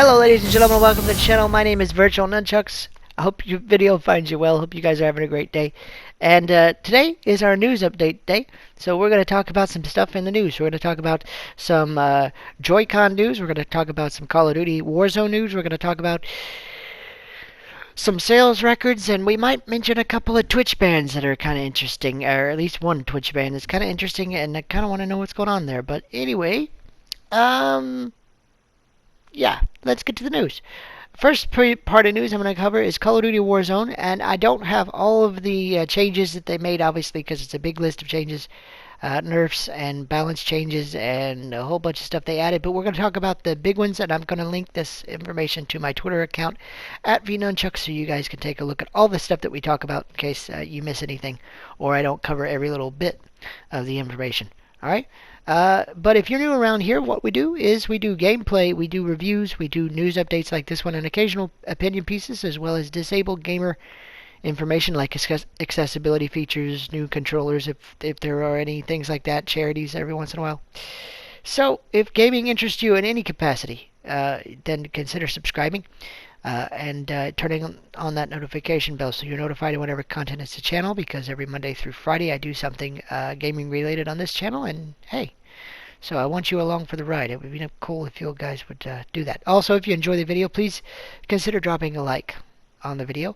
Hello ladies and gentlemen, welcome to the channel. My name is VirtualNunchucks. I hope your video finds you well. Hope you guys are having a great day. And today is our news update day. So we're going to talk about some stuff in the news. We're going to talk about some Joy-Con news. We're going to talk about some Call of Duty Warzone news. We're going to talk about some sales records, and we might mention a couple of Twitch bans that are kind of interesting, or at least one Twitch ban is kind of interesting, and I kind of want to know what's going on there. But anyway, yeah, let's get to the news. First part of news I'm going to cover is Call of Duty Warzone, and I don't have all of the changes that they made, obviously, because it's a big list of changes, nerfs and balance changes, and a whole bunch of stuff they added. But we're going to talk about the big ones, and I'm going to link this information to my Twitter account at VNunchucks, so you guys can take a look at all the stuff that we talk about in case you miss anything, or I don't cover every little bit of the information. All right. But if you're new around here, what we do is we do gameplay, we do reviews, we do news updates like this one, and occasional opinion pieces, as well as disabled gamer information like accessibility features, new controllers, if there are any things like that, charities every once in a while. So if gaming interests you in any capacity, then consider subscribing and turning on that notification bell so you're notified whenever content is to channel, because every Monday through Friday I do something gaming related on this channel, and hey, so I want you along for the ride. It would be cool if you guys would do that. Also, if you enjoy the video, please consider dropping a like on the video,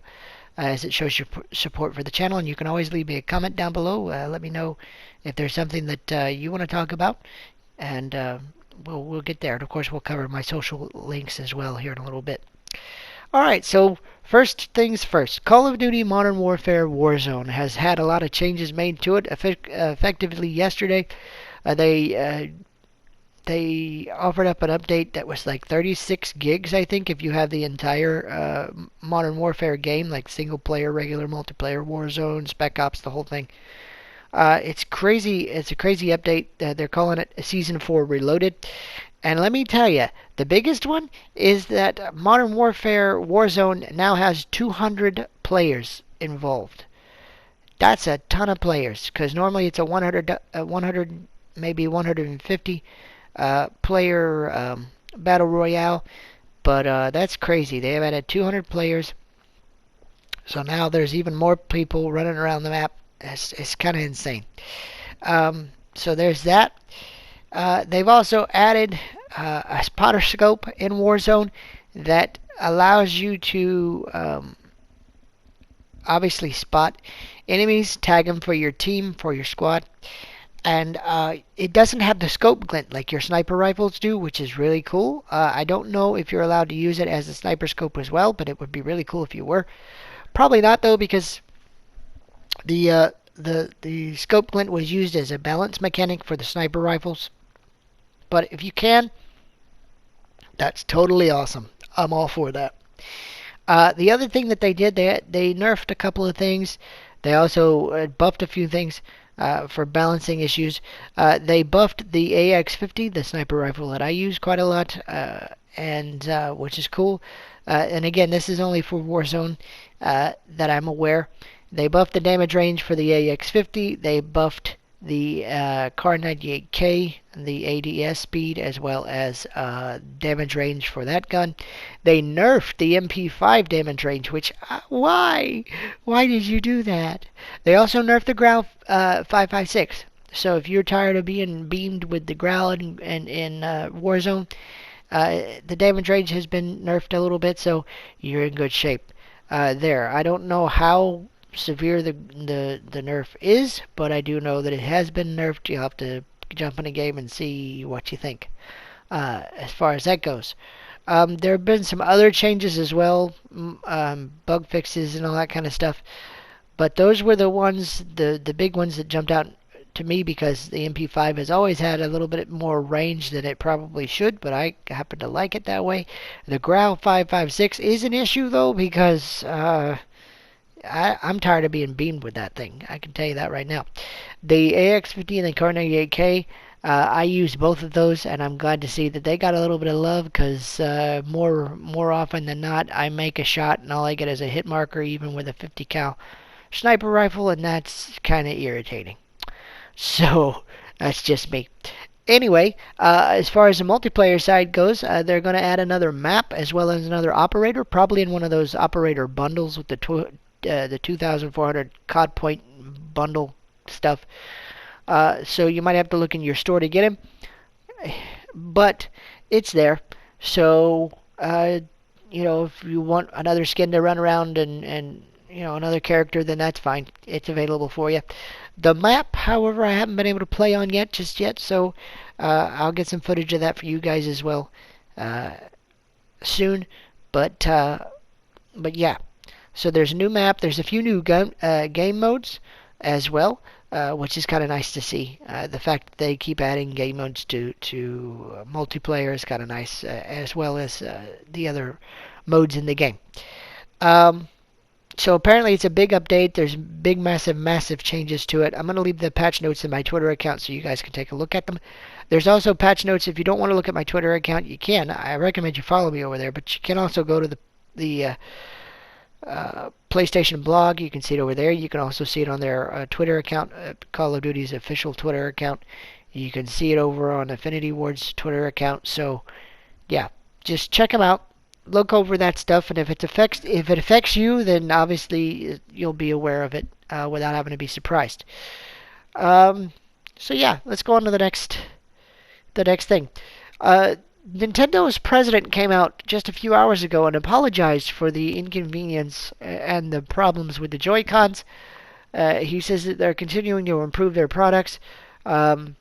as it shows your support for the channel. And you can always leave me a comment down below. Let me know if there's something that you want to talk about, and we'll get there. And of course, we'll cover my social links as well here in a little bit. Alright, so first things first. Call of Duty Modern Warfare Warzone has had a lot of changes made to it. Effectively yesterday, they offered up an update that was like 36 gigs, I think, if you have the entire Modern Warfare game, like single player, regular multiplayer, Warzone, Spec Ops, the whole thing. It's crazy. It's a crazy update. They're calling it Season 4 Reloaded. And let me tell you, the biggest one is that Modern Warfare Warzone now has 200 players involved. That's a ton of players, because normally it's a 100, maybe 150 player battle royale. But that's crazy. They have added 200 players. So now there's even more people running around the map. It's kind of insane. So there's that. They've also added a spotter scope in Warzone that allows you to obviously spot enemies, tag them for your team, for your squad. And it doesn't have the scope glint like your sniper rifles do, which is really cool. I don't know if you're allowed to use it as a sniper scope as well, but it would be really cool if you were. Probably not, though, because the scope glint was used as a balance mechanic for the sniper rifles. But if you can, that's totally awesome. I'm all for that. The other thing that they did, they nerfed a couple of things. They also buffed a few things for balancing issues. They buffed the AX50, the sniper rifle that I use quite a lot, and which is cool. And again, this is only for Warzone that I'm aware. They buffed the damage range for the AX50. They buffed the Kar 98K, the ADS speed, as well as damage range for that gun. They nerfed the MP5 damage range, which, why? Why did you do that? They also nerfed the Grau 556. So if you're tired of being beamed with the Grau in Warzone, the damage range has been nerfed a little bit, so you're in good shape there. I don't know how severe the nerf is, but I do know that it has been nerfed. You'll have to jump in a game and see what you think as far as that goes. There have been some other changes as well, bug fixes and all that kind of stuff, but those were the ones, the big ones that jumped out to me, because the MP5 has always had a little bit more range than it probably should, but I happen to like it that way. The Grau 556 is an issue, though, because I'm tired of being beamed with that thing. I can tell you that right now. The AX50 and the Kar 98K, I use both of those, and I'm glad to see that they got a little bit of love, because more often than not, I make a shot and all I get is a hit marker, even with a 50 cal sniper rifle, and that's kind of irritating. So that's just me. Anyway, as far as the multiplayer side goes, they're going to add another map as well as another operator, probably in one of those operator bundles with the 2,400 COD point bundle stuff. So you might have to look in your store to get him, but it's there. So if you want another skin to run around and another character, then that's fine. It's available for you. The map, however, I haven't been able to play on just yet, so I'll get some footage of that for you guys as well soon. But yeah, so there's a new map. There's a few new game modes as well, which is kind of nice to see. The fact that they keep adding game modes to multiplayer is kind of nice, as well as the other modes in the game. So apparently it's a big update. There's big, massive changes to it. I'm going to leave the patch notes in my Twitter account so you guys can take a look at them. There's also patch notes. If you don't want to look at my Twitter account, you can. I recommend you follow me over there, but you can also go to the PlayStation blog. You can see it over there. You can also see it on their Twitter account, Call of Duty's official Twitter account. You can see it over on Affinity Ward's Twitter account. So, yeah, just check them out. Look over that stuff, and if it affects you, then obviously you'll be aware of it without having to be surprised. So yeah, let's go on to the next thing. Nintendo president came out just a few hours ago and apologized for the inconvenience and the problems with the Joy-Cons. He says that they're continuing to improve their products, and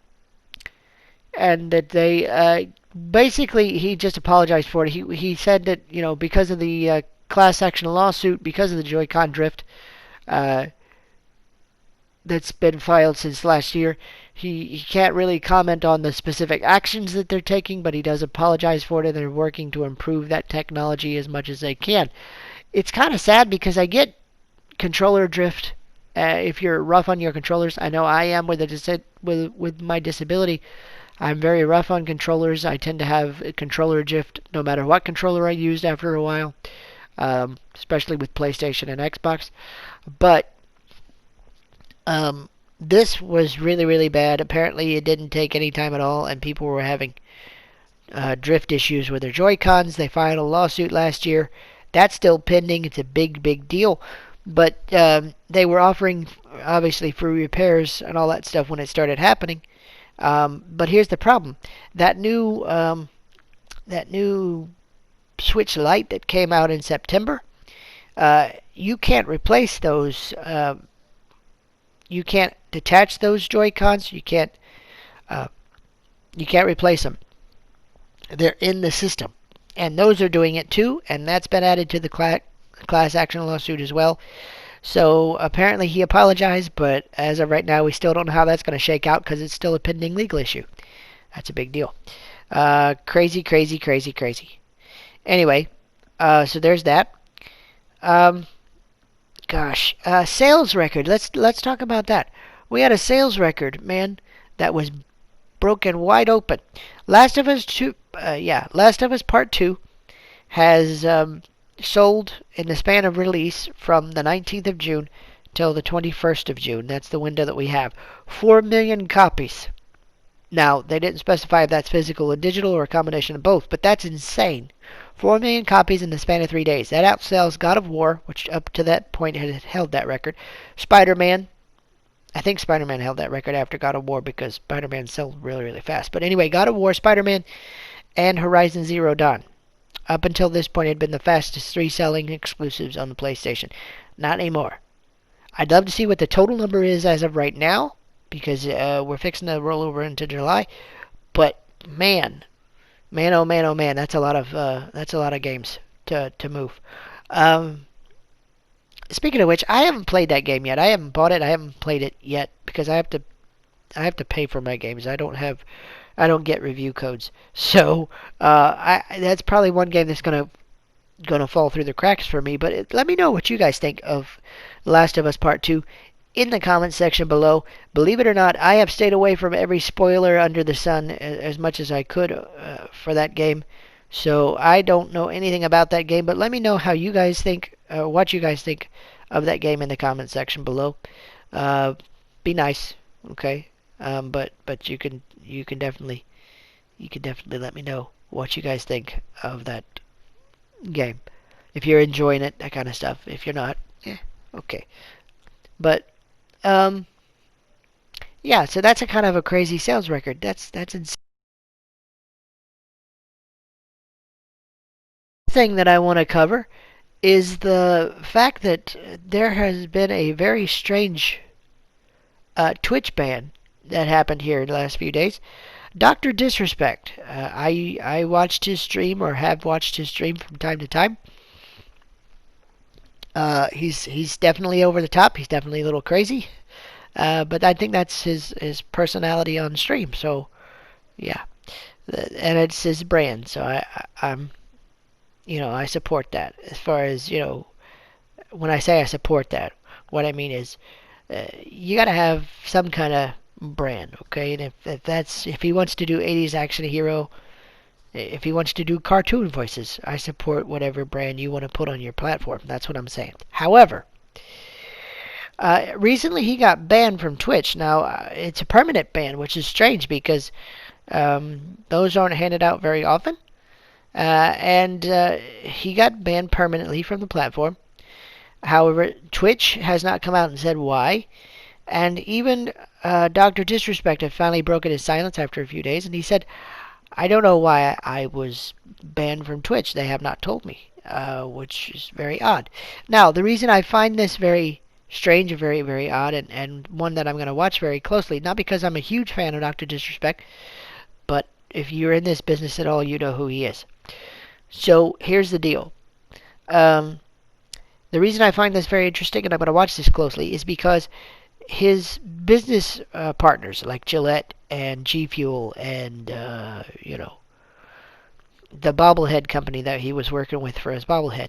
that they basically he just apologized for it. He said that because of the class action lawsuit, because of the Joy-Con drift that's been filed since last year, he can't really comment on the specific actions that they're taking, but he does apologize for it, and they're working to improve that technology as much as they can. It's kind of sad because I get controller drift. If you're rough on your controllers, I know I am with my disability. I'm very rough on controllers. I tend to have controller drift no matter what controller I used after a while, especially with PlayStation and Xbox. But this was really, really bad. Apparently, it didn't take any time at all, and people were having drift issues with their Joy-Cons. They filed a lawsuit last year. That's still pending. It's a big deal. But they were offering, obviously, free repairs and all that stuff when it started happening. But here's the problem: that new Switch Lite that came out in September, you can't replace those. You can't detach those Joy-Cons. You can't replace them. They're in the system, and those are doing it too. And that's been added to the class action lawsuit as well. So apparently he apologized, but as of right now, we still don't know how that's going to shake out because it's still a pending legal issue. That's a big deal. Crazy. Anyway, so there's that. Sales record. Let's talk about that. We had a sales record, man, that was broken wide open. Last of Us Part 2 has sold in the span of release from the 19th of June till the 21st of June. That's the window that we have. 4 million copies. Now, they didn't specify if that's physical or digital or a combination of both, but that's insane. 4 million copies in the span of 3 days. That outsells God of War, which up to that point had held that record. Spider-Man. I think Spider-Man held that record after God of War because Spider-Man sold really, really fast. But anyway, God of War, Spider-Man, and Horizon Zero Dawn, up until this point, had been the fastest 3 selling exclusives on the PlayStation. Not anymore. I'd love to see what the total number is as of right now, because we're fixing to roll over into July. But man, oh man, that's a lot of games to move. Speaking of which, I haven't played that game yet. I haven't bought it. I haven't played it yet because I have to pay for my games. I don't get review codes. So that's probably one game that's gonna fall through the cracks for me. But let me know what you guys think of Last of Us Part 2 in the comments section below. Believe it or not, I have stayed away from every spoiler under the sun as much as I could for that game. So I don't know anything about that game, but let me know how you guys think, what you guys think of that game in the comments section below. Be nice, okay? But you can definitely let me know what you guys think of that game. If you're enjoying it, that kind of stuff. If you're not, yeah, okay. But um, yeah. So that's a kind of a crazy sales record. That's insane. Thing that I want to cover is the fact that there has been a very strange Twitch ban that happened here in the last few days. Doctor Disrespect. I watched his stream or have watched his stream from time to time. He's definitely over the top. He's definitely a little crazy. But I think that's his personality on stream. So yeah, and it's his brand. So I'm I support that. As far as when I say I support that, what I mean is you got to have some kind of brand, okay? And if he wants to do 80s action hero, if he wants to do cartoon voices, I support whatever brand you want to put on your platform. That's what I'm saying. However, recently he got banned from Twitch. Now it's a permanent ban, which is strange because those aren't handed out very often. And he got banned permanently from the platform. However, Twitch has not come out and said why. And even Dr. Disrespect had finally broken his silence after a few days, and he said, I don't know why I was banned from Twitch. They have not told me, which is very odd. Now, the reason I find this very strange and very, very odd, and one that I'm going to watch very closely, not because I'm a huge fan of Dr. Disrespect, but if you're in this business at all, you know who he is. So, here's the deal. The reason I find this very interesting, and I'm going to watch this closely, is because his business partners like Gillette and G Fuel and the bobblehead company that he was working with for his bobblehead,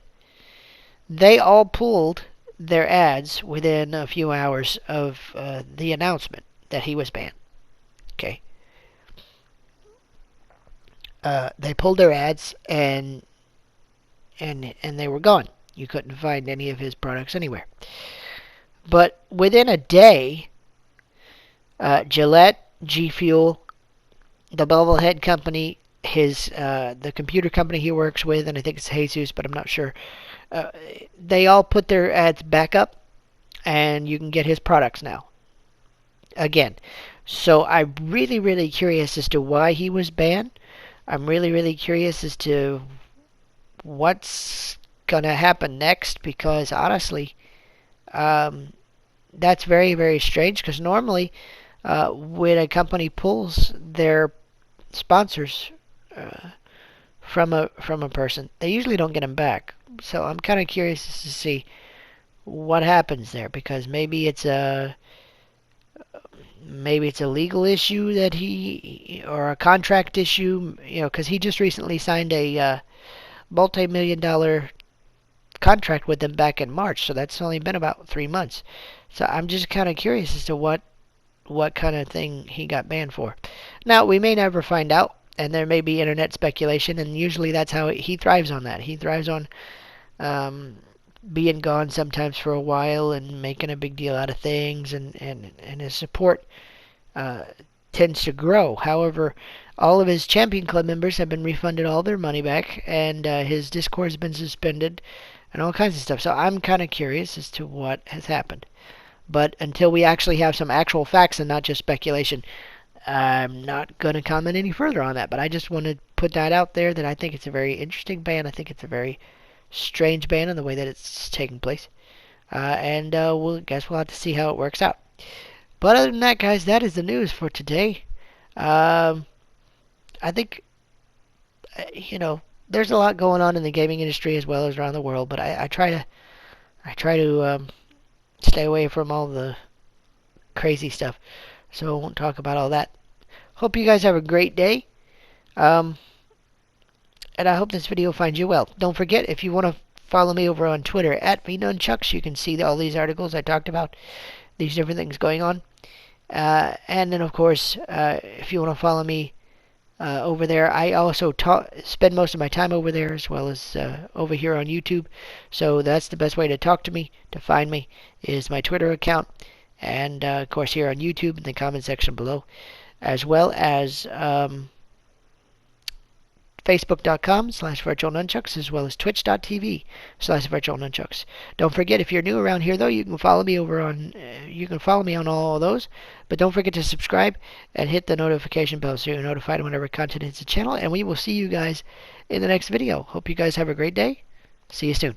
they all pulled their ads within a few hours of the announcement that he was banned. Okay, they pulled their ads and they were gone. You couldn't find any of his products anywhere. But within a day, Gillette, G Fuel, the bobblehead company, the computer company he works with, and I think it's Jesus, but I'm not sure. They all put their ads back up, and you can get his products now. Again. So I'm really, really curious as to why he was banned. I'm really, really curious as to what's gonna happen next because honestly, that's very, very strange. Because normally, when a company pulls their sponsors from a person, they usually don't get them back. So I'm kind of curious to see what happens there because maybe it's a legal issue that or a contract issue, because he just recently signed a multi-million-dollar contract with them back in March, so that's only been about 3 months. So I'm just kind of curious as to what kind of thing he got banned for. Now we may never find out, and there may be internet speculation, and usually that's how he thrives on that. He thrives on being gone sometimes for a while and making a big deal out of things, and his support tends to grow. However, all of his Champion Club members have been refunded all their money back, and his Discord has been suspended, and all kinds of stuff. So I'm kind of curious as to what has happened. But until we actually have some actual facts and not just speculation, I'm not going to comment any further on that. But I just want to put that out there that I think it's a very interesting ban. I think it's a very strange ban in the way that it's taking place. And we'll have to see how it works out. But other than that, guys, that is the news for today. I think, there's a lot going on in the gaming industry as well as around the world. But I try to stay away from all the crazy stuff. So I won't talk about all that. Hope you guys have a great day. And I hope this video finds you well. Don't forget, if you want to follow me over on Twitter at VirtualNunchucks, you can see all these articles I talked about, these different things going on. And then, of course, if you want to follow me over there, I also spend most of my time over there as well as over here on YouTube. So that's the best way to talk to me, to find me, is my Twitter account. and of course here on YouTube in the comment section below, as well as Facebook.com/VirtualNunchucks, as well as Twitch.tv/VirtualNunchucks. Don't forget, if you're new around here, though, you can follow me over on. You can follow me on all of those, but don't forget to subscribe and hit the notification bell so you're notified whenever content hits the channel. And we will see you guys in the next video. Hope you guys have a great day. See you soon.